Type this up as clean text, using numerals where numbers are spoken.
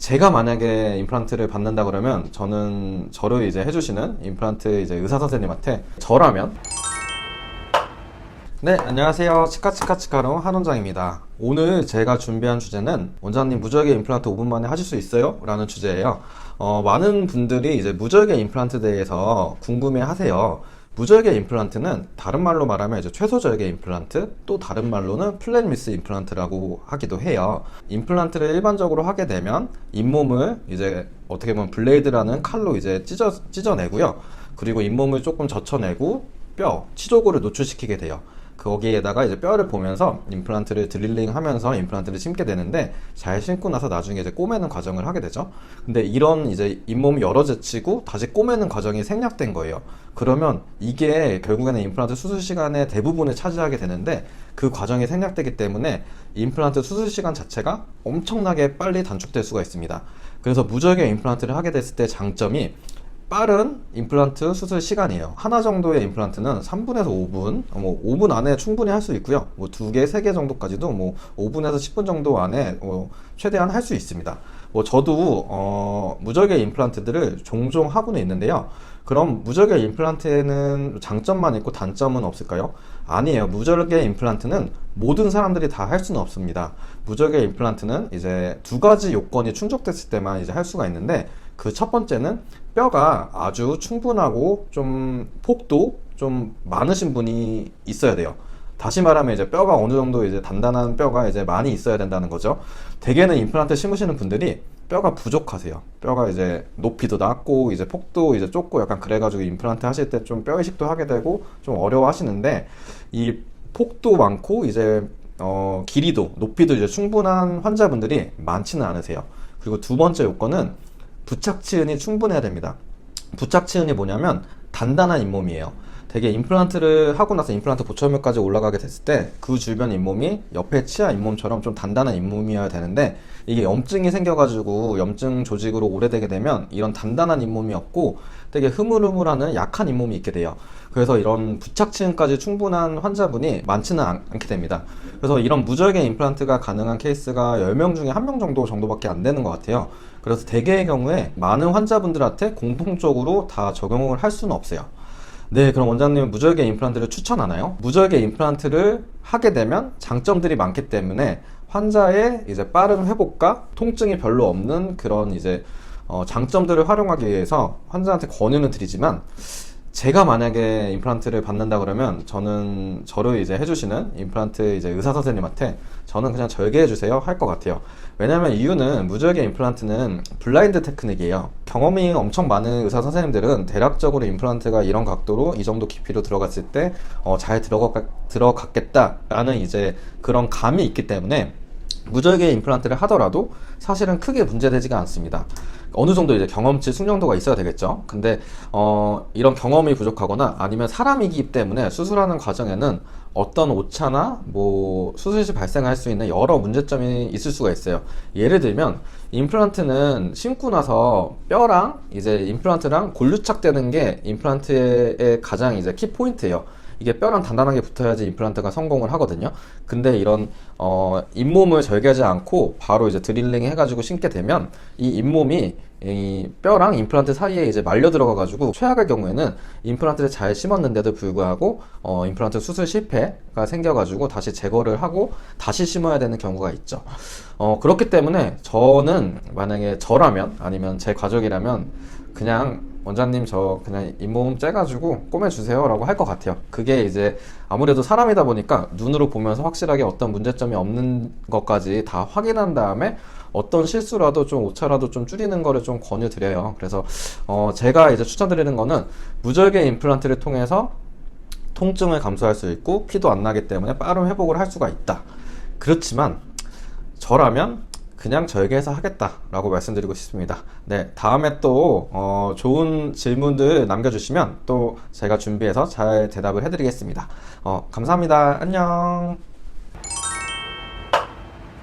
제가 만약에 임플란트를 받는다 그러면 저를 이제 해주시는 임플란트 이제 의사 선생님한테 저라면 네, 안녕하세요. 치카치카치카롱 한원장입니다. 오늘 제가 준비한 주제는 원장님 무절개 임플란트 5분 만에 하실 수 있어요? 라는 주제예요. 많은 분들이 이제 무절개 임플란트에 대해서 궁금해 하세요. 무절개 임플란트는 다른 말로 말하면 이제 최소절개 임플란트, 또 다른 말로는 플랫미스 임플란트라고 하기도 해요. 임플란트를 일반적으로 하게 되면 잇몸을 이제 어떻게 보면 블레이드라는 칼로 이제 찢어내고요. 그리고 잇몸을 조금 젖혀내고 치조골을 노출시키게 돼요. 거기에다가 이제 뼈를 보면서 임플란트를 드릴링 하면서 임플란트를 심게 되는데, 잘 심고 나서 나중에 이제 꼬매는 과정을 하게 되죠. 근데 이런 이제 잇몸이 열어젖히고 다시 꼬매는 과정이 생략된 거예요. 그러면 이게 결국에는 임플란트 수술 시간의 대부분을 차지하게 되는데, 그 과정이 생략되기 때문에 임플란트 수술 시간 자체가 엄청나게 빨리 단축될 수가 있습니다. 그래서 무절개 임플란트를 하게 됐을 때 장점이 빠른 임플란트 수술 시간이에요. 하나 정도의 임플란트는 3분에서 5분, 5분 안에 충분히 할 수 있고요. 2개, 3개 정도까지도 5분에서 10분 정도 안에 최대한 할 수 있습니다. 저도 무절개 임플란트들을 종종 하고는 있는데요. 그럼 무절개 임플란트에는 장점만 있고 단점은 없을까요? 아니에요. 무절개 임플란트는 모든 사람들이 다 할 수는 없습니다. 무절개 임플란트는 이제 두 가지 요건이 충족됐을 때만 이제 할 수가 있는데, 그 첫 번째는 뼈가 아주 충분하고 좀 폭도 좀 많으신 분이 있어야 돼요. 다시 말하면 이제 뼈가 어느 정도 이제 단단한 뼈가 이제 많이 있어야 된다는 거죠. 대개는 임플란트 심으시는 분들이 뼈가 부족하세요. 뼈가 이제 높이도 낮고 이제 폭도 이제 좁고 약간 그래가지고 임플란트 하실 때 좀 뼈 이식도 하게 되고 좀 어려워 하시는데, 이 폭도 많고 이제 길이도 높이도 이제 충분한 환자분들이 많지는 않으세요. 그리고 두 번째 요건은 부착치은이 충분해야 됩니다. 부착치은이 뭐냐면 단단한 잇몸이에요. 되게 임플란트를 하고 나서 임플란트 보철면까지 올라가게 됐을 때 그 주변 잇몸이 옆에 치아 잇몸처럼 좀 단단한 잇몸이어야 되는데, 이게 염증이 생겨가지고 염증 조직으로 오래되게 되면 이런 단단한 잇몸이 없고 되게 흐물흐물하는 약한 잇몸이 있게 돼요. 그래서 이런 부착치은까지 충분한 환자분이 많지는 않게 됩니다. 그래서 이런 무절개 임플란트가 가능한 케이스가 10명 중에 1명 정도밖에 안 되는 것 같아요. 그래서 대개의 경우에 많은 환자분들한테 공통적으로 다 적용을 할 수는 없어요. 네, 그럼 원장님은 무절개 임플란트를 추천하나요? 무절개 임플란트를 하게 되면 장점들이 많기 때문에 환자의 이제 빠른 회복과 통증이 별로 없는 그런 이제 장점들을 활용하기 위해서 환자한테 권유는 드리지만, 제가 만약에 임플란트를 받는다 그러면 저를 이제 해주시는 임플란트 이제 의사 선생님한테 저는 그냥 절개해주세요 할 것 같아요. 왜냐면 이유는 무절개 임플란트는 블라인드 테크닉이에요. 경험이 엄청 많은 의사 선생님들은 대략적으로 임플란트가 이런 각도로 이 정도 깊이로 들어갔을 때 잘 들어갔겠다라는 이제 그런 감이 있기 때문에 무절개 임플란트를 하더라도 사실은 크게 문제되지가 않습니다. 어느 정도 이제 경험치 숙련도가 있어야 되겠죠. 근데 이런 경험이 부족하거나 아니면 사람이기 때문에 수술하는 과정에는 어떤 오차나 수술 시 발생할 수 있는 여러 문제점이 있을 수가 있어요. 예를 들면 임플란트는 심고 나서 뼈랑 이제 임플란트랑 골유착되는 게 임플란트의 가장 이제 키 포인트예요. 이게 뼈랑 단단하게 붙어야지 임플란트가 성공을 하거든요. 근데 이런 잇몸을 절개하지 않고 바로 이제 드릴링 해가지고 심게 되면 이 잇몸이 이 뼈랑 임플란트 사이에 이제 말려 들어가가지고 최악의 경우에는 임플란트를 잘 심었는데도 불구하고 임플란트 수술 실패가 생겨가지고 다시 제거를 하고 다시 심어야 되는 경우가 있죠. 그렇기 때문에 저는 만약에 저라면 아니면 제 가족이라면 그냥 원장님 저 그냥 잇몸 째가지고 꼬매주세요 라고 할 것 같아요. 그게 이제 아무래도 사람이다 보니까 눈으로 보면서 확실하게 어떤 문제점이 없는 것까지 다 확인한 다음에 어떤 실수라도 좀 오차라도 좀 줄이는 거를 좀 권유드려요. 그래서 제가 이제 추천드리는 거는 무절개 임플란트를 통해서 통증을 감소할 수 있고 피도 안 나기 때문에 빠른 회복을 할 수가 있다. 그렇지만 저라면 그냥 절개해서 하겠다라고 말씀드리고 싶습니다. 네, 다음에 또 좋은 질문들 남겨주시면 또 제가 준비해서 잘 대답을 해드리겠습니다. 감사합니다. 안녕.